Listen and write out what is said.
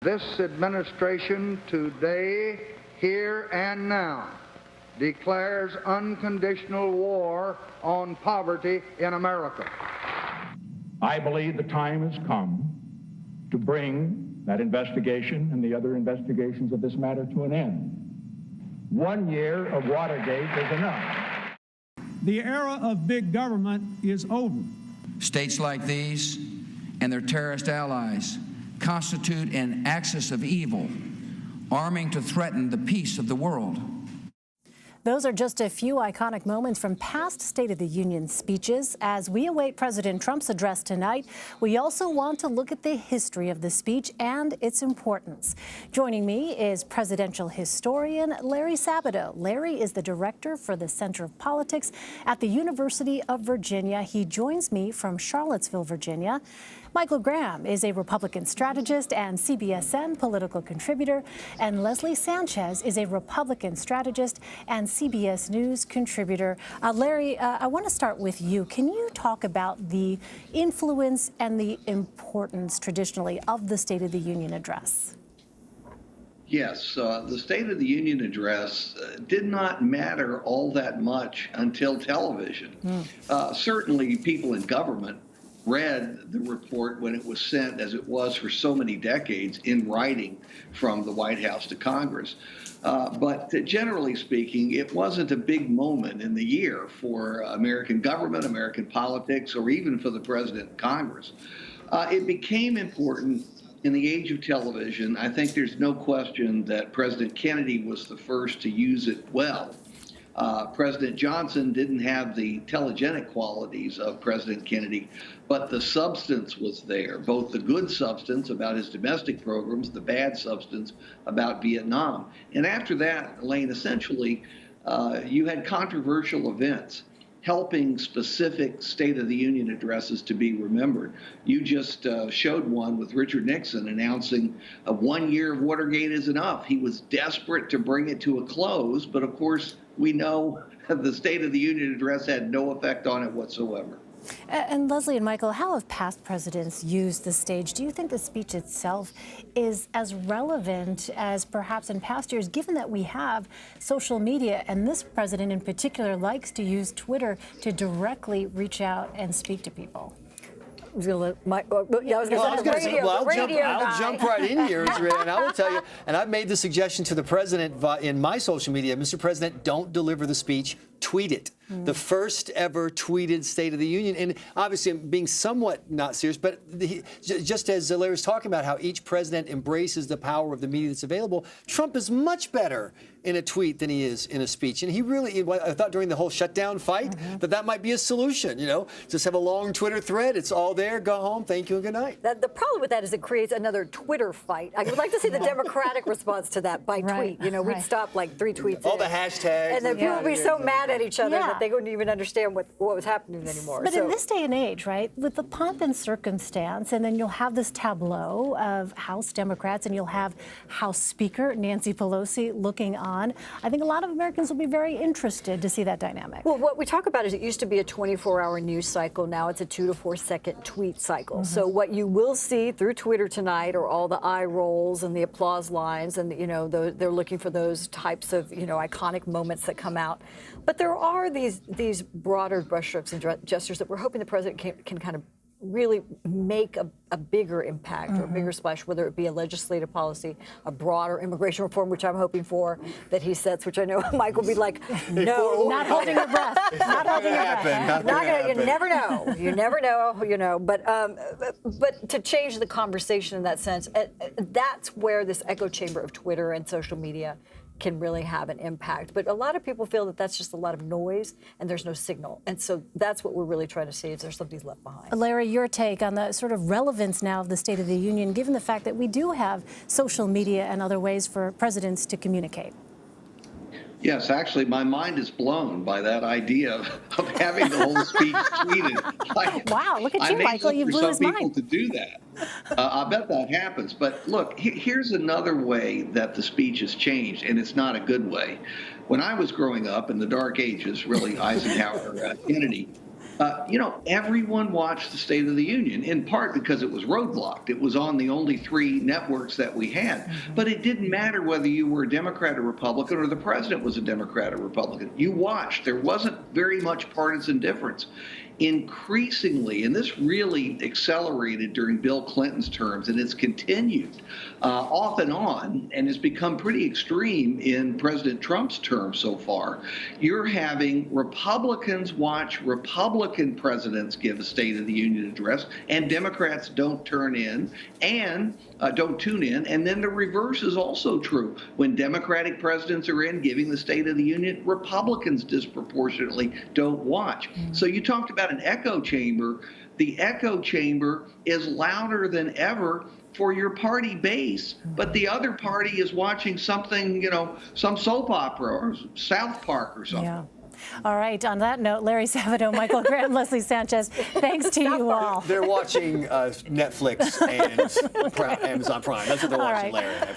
This administration today, here and now, declares unconditional war on poverty in America. I believe the time has come to bring that investigation and the other investigations of this matter to an end. 1 year of Watergate is enough. The era of big government is over. States like these and their terrorist allies constitute an axis of evil, arming to threaten the peace of the world. Those are just a few iconic moments from past State of the Union speeches. As we await President Trump's address tonight, we also want to look at the history of the speech and its importance. Joining me is presidential historian Larry Sabato. Larry is the director for the Center of Politics at the University of Virginia. He joins me from Charlottesville, Virginia. Michael Graham is a Republican strategist and CBSN political contributor, and Leslie Sanchez is a Republican strategist and CBS News contributor. Larry, I want to start with you. Can you talk about the influence and the importance traditionally of the State of the Union address? Yes, the State of the Union address did not matter all that much until television. Certainly people in government read the report when it was sent, as it was for so many decades, in writing from the White House to Congress. But generally speaking, it wasn't a big moment in the year for American government, American politics, or even for the president and Congress. It became important in the age of television. I think there's no question that President Kennedy was the first to use it well. President Johnson didn't have the telegenic qualities of President Kennedy, but the substance was there, both the good substance about his domestic programs, the bad substance about Vietnam. And after that, Elaine, essentially, you had controversial events helping specific State of the Union addresses to be remembered. You just showed one with Richard Nixon announcing 1 year of Watergate is enough. He was desperate to bring it to a close, but of course, we know the State of the Union address had no effect on it whatsoever. And Leslie and Michael, how have past presidents used the stage? Do you think the speech itself is as relevant as perhaps in past years, given that we have social media, and this president in particular likes to use Twitter to directly reach out and speak to people? I'll jump right in here, and I will tell you, and I've made the suggestion to the president in my social media, Mr. President, don't deliver the speech, tweet it. The first ever tweeted State of the Union. And obviously, I'm being somewhat not serious, but just as Larry was talking about how each president embraces the power of the media that's available, Trump is much better in a tweet than he is in a speech. And he really, I thought during the whole shutdown fight that might be a solution, just have a long Twitter thread. It's all there. Go home. Thank you and good night. The problem with that is it creates another Twitter fight. I would like to see the Democratic response to that by tweet. We'd stop like 3 tweets. All the hashtags. And then people would be so mad at each other that they wouldn't even understand what was happening anymore. But in this day and age, right, with the pomp and circumstance, and then you'll have this tableau of House Democrats, and you'll have House Speaker Nancy Pelosi looking on. I think a lot of Americans will be very interested to see that dynamic. Well, what we talk about is it used to be a 24-hour news cycle. Now it's a 2 to 4 second tweet cycle. So what you will see through Twitter tonight are all the eye rolls and the applause lines, and they're looking for those types of iconic moments that come out. But there are these broader brushstrokes and gestures that we're hoping the president can kind of really make a bigger impact or a bigger splash, whether it be a legislative policy, a broader immigration reform, which I'm hoping for, that he sets, which I know Mike will be like, no. Not holding your breath. Not holding your breath. You never know. You never know, But to change the conversation in that sense, that's where this echo chamber of Twitter and social media can really have an impact. But a lot of people feel that that's just a lot of noise and there's no signal. And so that's what we're really trying to see, is there's something's left behind. Larry, your take on the sort of relevance now of the State of the Union, given the fact that we do have social media and other ways for presidents to communicate. Yes, actually, my mind is blown by that idea of having the whole speech tweeted. Wow, look at you, Michael. You blew his mind. I may look for some people to do that. I bet that happens. But look, here's another way that the speech has changed, and it's not a good way. When I was growing up in the dark ages, really, Eisenhower, Kennedy, Everyone watched the State of the Union, in part because it was roadblocked. It was on the only 3 networks that we had. But it didn't matter whether you were a Democrat or Republican or the president was a Democrat or Republican. You watched. There wasn't very much partisan difference. Increasingly, and this really accelerated during Bill Clinton's terms, and it's continued off and on, and has become pretty extreme in President Trump's term so far. You're having Republicans watch Republican presidents give a State of the Union address, and Democrats don't tune in, and then the reverse is also true. When Democratic presidents are in giving the State of the Union, Republicans disproportionately don't watch. So you talked about an echo chamber. The echo chamber is louder than ever for your party base, but the other party is watching something, some soap opera or South Park or something. Yeah. All right. On that note, Larry Sabato, Michael Graham, Leslie Sanchez, thanks to you all. They're watching Netflix and Amazon Prime. That's what they're watching, Larry.